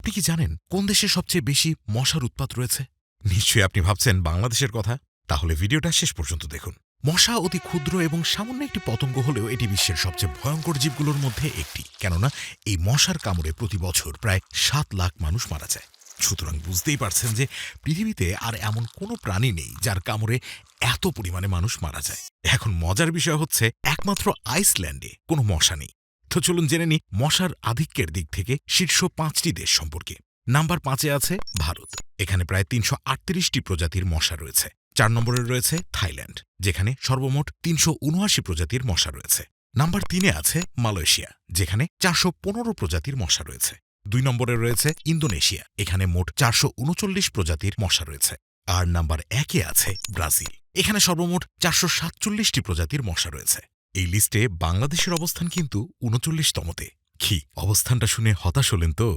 আপনি কি জানেন কোন দেশে সবচেয়ে বেশি মশার উৎপাত রয়েছে? নিশ্চয়ই আপনি ভাবছেন বাংলাদেশের কথা। তাহলে ভিডিওটা শেষ পর্যন্ত দেখুন। মশা অতি ক্ষুদ্র এবং সামান্য একটি পতঙ্গ হলেও এটি বিশ্বের সবচেয়ে ভয়ঙ্কর জীবগুলোর মধ্যে একটি, কেননা এই মশার কামড়ে প্রতি বছর প্রায় ৭ লাখ মানুষ মারা যায়। সুতরাং বুঝতেই পারছেন যে পৃথিবীতে আর এমন কোনো প্রাণী নেই যার কামড়ে এত পরিমাণে মানুষ মারা যায়। এখন মজার বিষয় হচ্ছে একমাত্র আইসল্যান্ডে কোনো মশা নেই। তো চলুন জেনে নিই মশার আধিক্যের দিক থেকে শীর্ষ ৫টি দেশ সম্পর্কে। নাম্বার ৫-এ আছে ভারত। এখানে প্রায় ৩৩৮টি প্রজাতির মশা রয়েছে। ৪ নম্বরে রয়েছে থাইল্যান্ড, যেখানে সর্বমোট ৩৭৯ প্রজাতির মশা রয়েছে। নাম্বার ৩-এ আছে মালয়েশিয়া, যেখানে ৪১৫ প্রজাতির মশা রয়েছে। ২ নম্বরে রয়েছে ইন্দোনেশিয়া, এখানে মোট ৪৩৯ প্রজাতির মশা রয়েছে। আর নাম্বার ১-এ আছে ব্রাজিল, এখানে সর্বমোট ৪৪৭টি প্রজাতির মশা রয়েছে। এই লিস্টে বাংলাদেশের অবস্থান কিন্তু ৩৯তমতে। কি অবস্থানটা শুনে হতাশ হলেন তো?